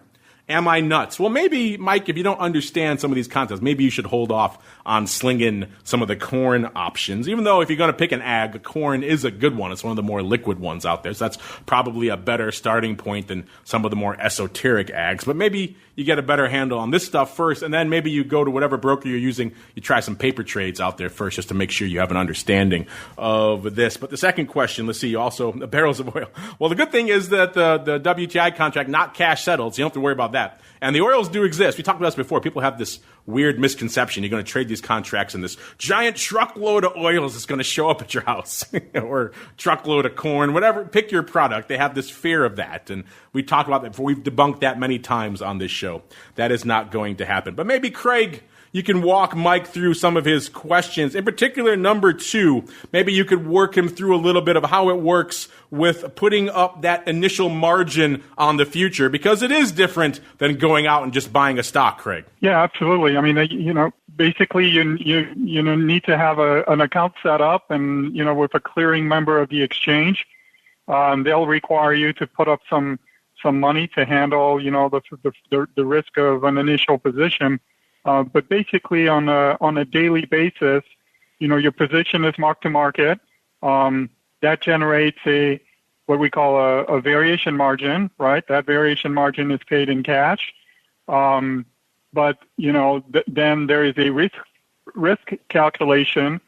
Am I nuts? Well, maybe, Mike, if you don't understand some of these concepts, maybe you should hold off on slinging some of the corn options. Even though if you're going to pick an ag, corn is a good one. It's one of the more liquid ones out there. So that's probably a better starting point than some of the more esoteric ags. But maybe you get a better handle on this stuff first, and then maybe you go to whatever broker you're using. You try some paper trades out there first just to make sure you have an understanding of this. But the second question, let's see, also the barrels of oil. Well, the good thing is that the WTI contract, not cash settled, so you don't have to worry about that. And the oils do exist. We talked about this before. People have this weird misconception. You're going to trade these contracts and this giant truckload of oils is going to show up at your house or truckload of corn, whatever. Pick your product. They have this fear of that. And we talked about that before. We've debunked that many times on this show. That is not going to happen. But maybe, Craig, you can walk Mike through some of his questions. In particular, number 2, maybe you could work him through a little bit of how it works with putting up that initial margin on the future, because it is different than going out and just buying a stock, Craig. Yeah, absolutely. I mean, basically you need to have an account set up and, with a clearing member of the exchange. They'll require you to put up some money to handle, the risk of an initial position. But basically, on a daily basis, your position is mark to market. That generates what we call a variation margin, right? That variation margin is paid in cash. But then there is a risk calculation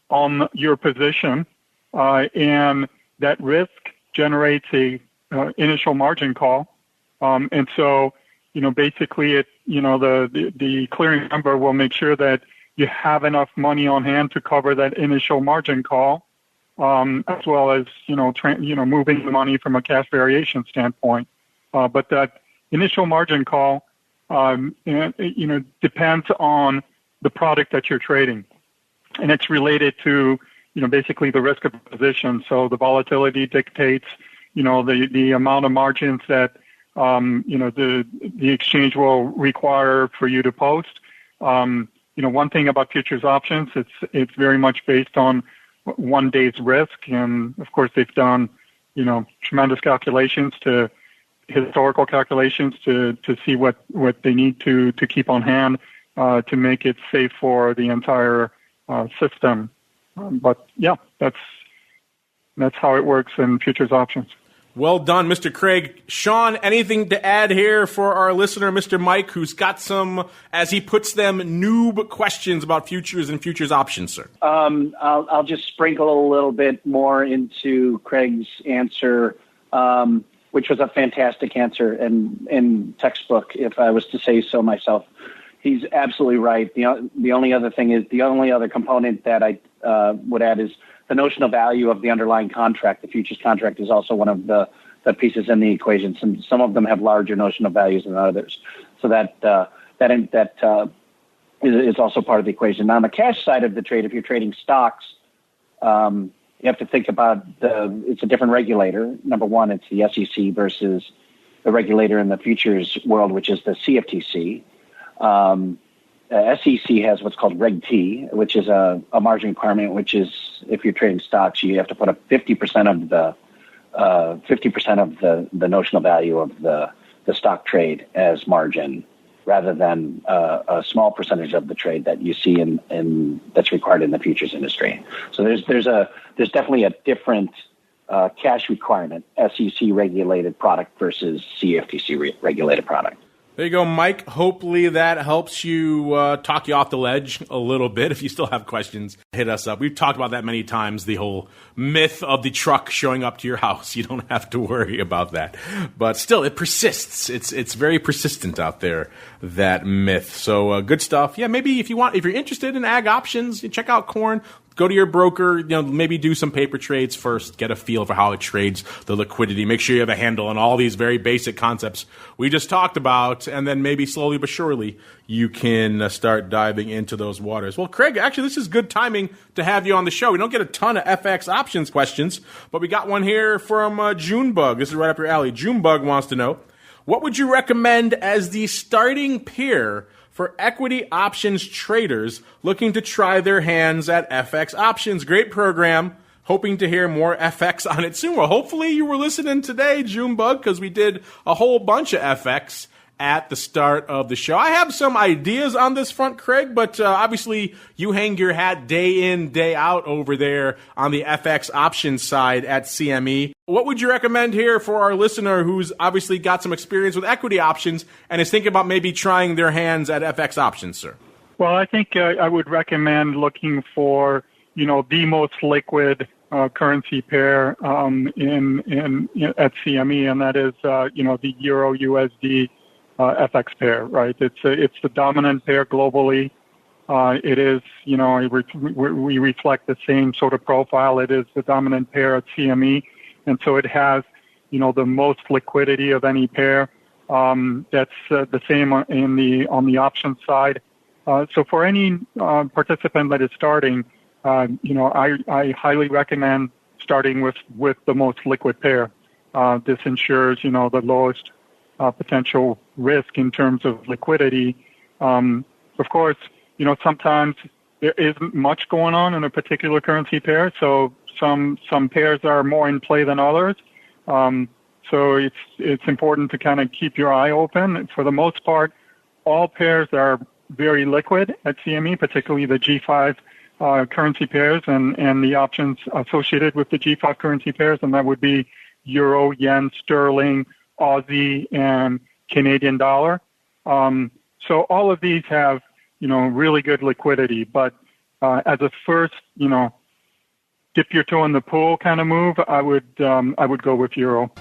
on your position, and that risk generates a initial margin call. And so basically the clearing member will make sure that you have enough money on hand to cover that initial margin call, as well as, moving the money from a cash variation standpoint. But that initial margin call, depends on the product that you're trading. And it's related to, basically the risk of the position. So the volatility dictates, the amount of margins that, the exchange will require for you to post. One thing about futures options, it's very much based on 1 day's risk. And of course, they've done, tremendous historical calculations to see what they need to keep on hand, to make it safe for the entire, system. But yeah, that's how it works in futures options. Well done, Mr. Craig. Sean, anything to add here for our listener, Mr. Mike, who's got some, as he puts them, noob questions about futures and futures options, sir? I'll just sprinkle a little bit more into Craig's answer, which was a fantastic answer and textbook, if I was to say so myself. He's absolutely right. The only other component that I would add is the notional value of the underlying contract. The futures contract is also one of the pieces in the equation. Some of them have larger notional values than others. So that is also part of the equation. Now, on the cash side of the trade, if you're trading stocks, you have to think about it's a different regulator. Number one, it's the SEC versus the regulator in the futures world, which is the CFTC. SEC has what's called Reg T, which is a margin requirement, which is if you're trading stocks, you have to put up 50% of the notional value of the stock trade as margin, rather than a small percentage of the trade that you see in that's required in the futures industry. So there's definitely a different cash requirement, SEC regulated product versus CFTC regulated product. There you go, Mike. Hopefully that helps you talk you off the ledge a little bit. If you still have questions, hit us up. We've talked about that many times, the whole myth of the truck showing up to your house. You don't have to worry about that. But still, it persists. It's very persistent out there, that myth. So good stuff. Yeah, maybe if you're interested in ag options, you check out corn. Go to your broker, maybe do some paper trades first, get a feel for how it trades, the liquidity. Make sure you have a handle on all these very basic concepts we just talked about, and then maybe slowly but surely you can start diving into those waters. Well, Craig, actually, this is good timing to have you on the show. We don't get a ton of FX options questions, but we got one here from Junebug. This is right up your alley. Junebug wants to know, what would you recommend as the starting pair for equity options traders looking to try their hands at FX options? Great program. Hoping to hear more FX on it soon. Well, hopefully you were listening today, Junebug, because we did a whole bunch of FX at the start of the show. I have some ideas on this front, Craig, but obviously you hang your hat day in, day out over there on the FX options side at CME. What would you recommend here for our listener who's obviously got some experience with equity options and is thinking about maybe trying their hands at FX options, sir? Well, I think I would recommend looking for, the most liquid currency pair at CME, and that is, the Euro USD FX pair, right? It's the dominant pair globally. It is, we reflect the same sort of profile. It is the dominant pair at CME, and so it has, the most liquidity of any pair. That's the same on the options side. So for any participant that is starting, I highly recommend starting with the most liquid pair. This ensures, the lowest potential risk in terms of liquidity. Of course, sometimes there isn't much going on in a particular currency pair, so some pairs are more in play than others. So it's important to kind of keep your eye open. For the most part, all pairs are very liquid at CME, particularly the G5 currency pairs and the options associated with the G5 currency pairs, and that would be Euro, Yen, Sterling, Aussie, and Canadian dollar. So all of these have, really good liquidity. But as a first, dip your toe in the pool kind of move, I would go with Euro.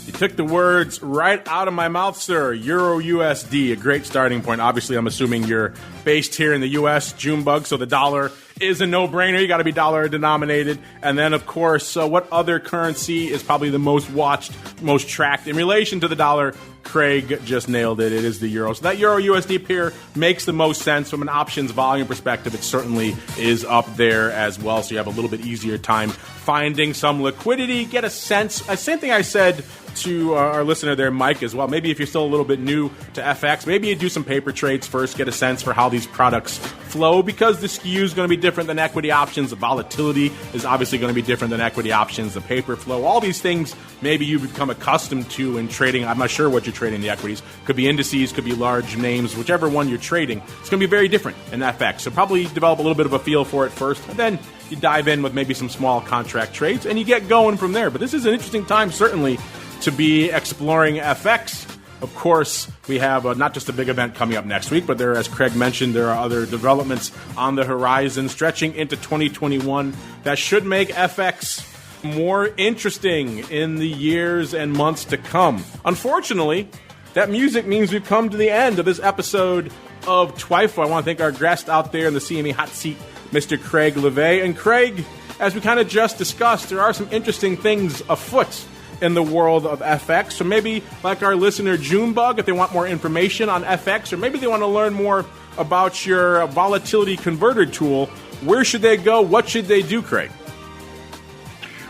You took the words right out of my mouth, sir. Euro USD, a great starting point. Obviously, I'm assuming you're based here in the U.S., Junebug, so the dollar is a no-brainer. You got to be dollar denominated. And then, of course, what other currency is probably the most watched, most tracked in relation to the dollar? Craig just nailed it. It is the euro. So that Euro USD pair makes the most sense from an options volume perspective. It certainly is up there as well. So you have a little bit easier time finding some liquidity. Get a sense. Same thing I said to our listener there, Mike, as well. Maybe if you're still a little bit new to FX, maybe you do some paper trades first, get a sense for how these products flow, because the skew is going to be different than equity options. The volatility is obviously going to be different than equity options. The paper flow, all these things maybe you become accustomed to in trading. I'm not sure what you're trading in the equities. Could be indices, could be large names, whichever one you're trading. It's going to be very different in FX. So probably develop a little bit of a feel for it first, and then you dive in with maybe some small contract trades, and you get going from there. But this is an interesting time, certainly, to be exploring FX. Of course, we have not just a big event coming up next week, but there, as Craig mentioned, there are other developments on the horizon stretching into 2021 that should make FX more interesting in the years and months to come. Unfortunately, that music means we've come to the end of this episode of TWIFO. I want to thank our guest out there in the CME hot seat, Mr. Craig LeVeille. And Craig, as we kind of just discussed, there are some interesting things afoot in the world of FX. So maybe, like our listener Junebug, if they want more information on FX, or maybe they want to learn more about your volatility converter tool, where should they go? What should they do, Craig?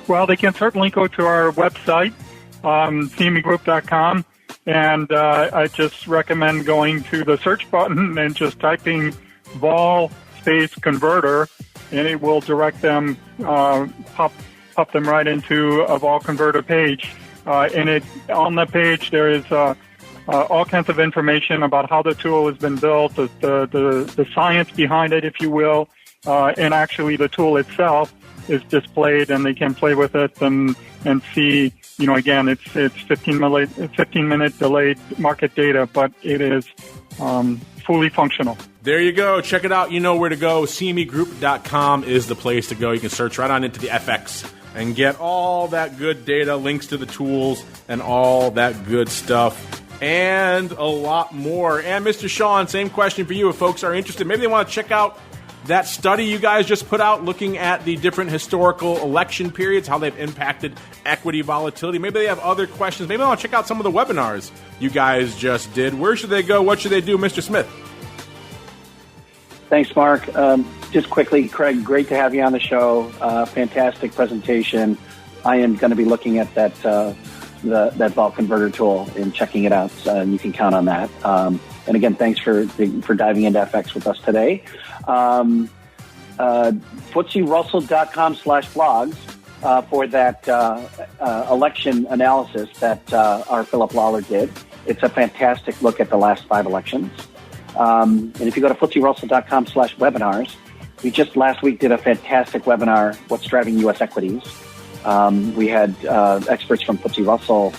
Well, they can certainly go to our website, cmegroup.com, and I just recommend going to the search button and just typing vol space converter, and it will direct them, pop them right into a vol converter page. And on the page there is all kinds of information about how the tool has been built, the science behind it, if you will, and actually the tool itself is displayed, and they can play with it and see. You know, again, it's 15-minute delayed market data, but it is fully functional. There you go. Check it out. You know where to go. CMEgroup.com is the place to go. You can search right on into the FX and get all that good data, links to the tools, and all that good stuff, and a lot more. And Mr. Sean, same question for you. If folks are interested, maybe they want to check out that study you guys just put out looking at the different historical election periods, how they've impacted equity volatility. Maybe they have other questions. Maybe they want to check out some of the webinars you guys just did. Where should they go? What should they do, Mr. Smith? Thanks, Mark. Just quickly, Craig, great to have you on the show. Fantastic presentation. I am going to be looking at that vol converter tool and checking it out, and you can count on that. And again, thanks for diving into FX with us today. FTSERussell.com/blogs for that election analysis that our Philip Lawler did. It's a fantastic look at the last 5 elections. And if you go to FTSERussell.com/webinars, we just last week did a fantastic webinar, What's Driving U.S. Equities. We had experts from FTSE Russell.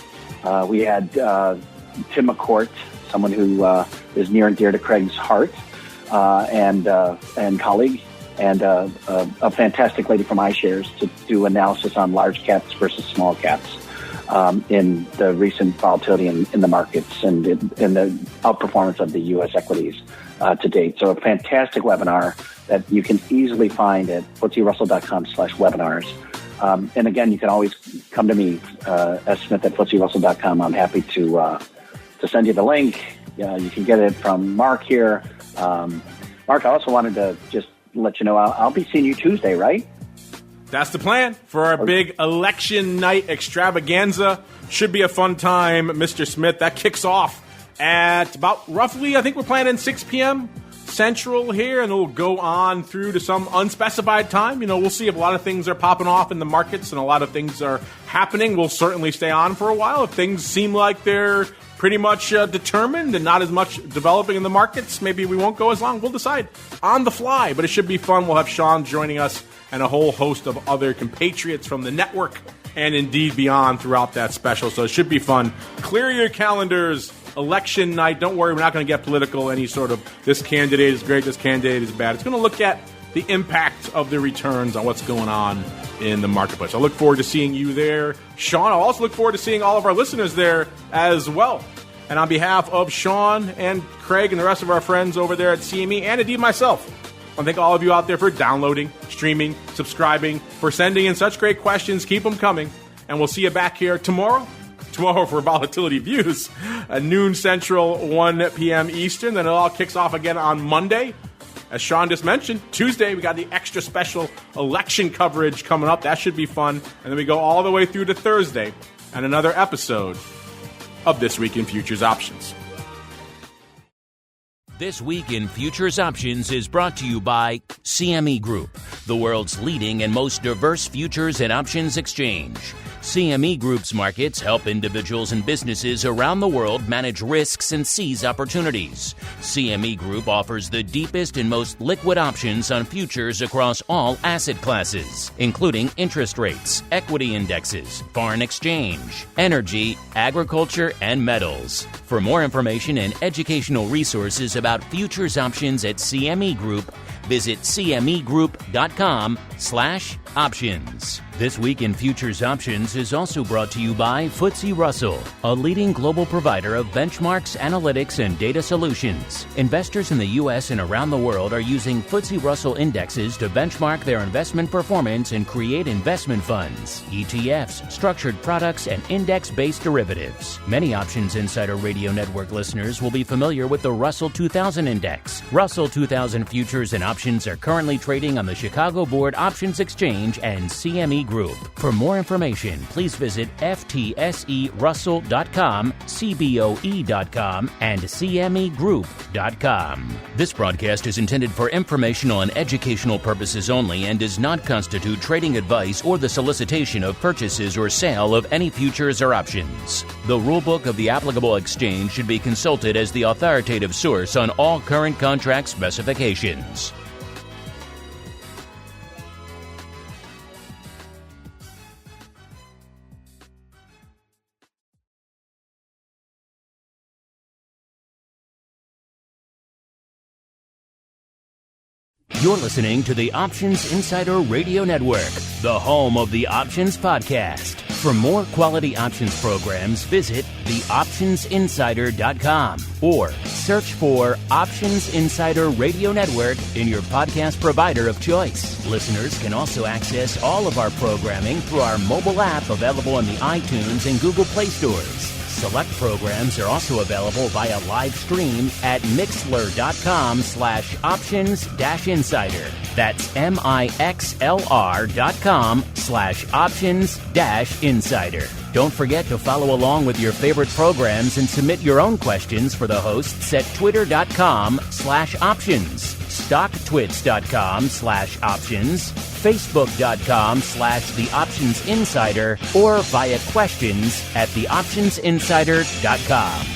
We had Tim McCourt, someone who is near and dear to Craig's heart, and colleague, and a fantastic lady from iShares to do analysis on large caps versus small caps in the recent volatility in the markets and in the outperformance of the U.S. equities to date. So a fantastic webinar that you can easily find at FTSERussell.com/webinars. And again, you can always come to me, smith@FTSERussell.com. I'm happy to send you the link. You can get it from Mark here. Mark, I also wanted to just let you know I'll be seeing you Tuesday, right? That's the plan for our big election night extravaganza. Should be a fun time, Mr. Smith. That kicks off at about roughly, I think we're planning 6 p.m. Central here, and it'll go on through to some unspecified time. You know, we'll see if a lot of things are popping off in the markets and a lot of things are happening. We'll certainly stay on for a while. If things seem like they're pretty much determined and not as much developing in the markets, maybe we won't go as long. We'll decide on the fly, but it should be fun. We'll have Sean joining us and a whole host of other compatriots from the network and indeed beyond throughout that special. So it should be fun. Clear your calendars. Election night. Don't worry, we're not going to get political, any sort of this candidate is great, this candidate is bad. It's going to look at the impact of the returns on what's going on in the marketplace. I look forward to seeing you there, Sean. I'll also look forward to seeing all of our listeners there as well. And on behalf of Sean and Craig and the rest of our friends over there at CME, and indeed myself, I want to thank all of you out there for downloading, streaming, subscribing, for sending in such great questions. Keep them coming. And we'll see you back here tomorrow for Volatility Views at noon Central, 1 p.m. Eastern. Then it all kicks off again on Monday. As Sean just mentioned, Tuesday we got the extra special election coverage coming up. That should be fun. And then we go all the way through to Thursday and another episode of This Week in Futures Options. This Week in Futures Options is brought to you by CME Group, the world's leading and most diverse futures and options exchange. CME Group's markets help individuals and businesses around the world manage risks and seize opportunities. CME Group offers the deepest and most liquid options on futures across all asset classes, including interest rates, equity indexes, foreign exchange, energy, agriculture, and metals. For more information and educational resources about futures options at CME Group, visit cmegroup.com/options. This Week in Futures Options is also brought to you by FTSE Russell, a leading global provider of benchmarks, analytics, and data solutions. Investors in the U.S. and around the world are using FTSE Russell indexes to benchmark their investment performance and create investment funds, ETFs, structured products, and index-based derivatives. Many Options Insider Radio Network listeners will be familiar with the Russell 2000 Index. Russell 2000 futures and options are currently trading on the Chicago Board Options Exchange and CME Group. For more information, please visit ftserussell.com, cboe.com, and cmegroup.com. This broadcast is intended for informational and educational purposes only and does not constitute trading advice or the solicitation of purchases or sale of any futures or options. The rulebook of the applicable exchange should be consulted as the authoritative source on all current contract specifications. You're listening to the Options Insider Radio Network, the home of the Options Podcast. For more quality options programs, visit theoptionsinsider.com or search for Options Insider Radio Network in your podcast provider of choice. Listeners can also access all of our programming through our mobile app available in the iTunes and Google Play stores. Select programs are also available via live stream at mixlr.com/options-insider. That's mixlr.com/options-insider. Don't forget to follow along with your favorite programs and submit your own questions for the hosts at twitter.com/options, stocktwits.com/options, facebook.com/theoptionsinsider, or via questions at theoptionsinsider.com.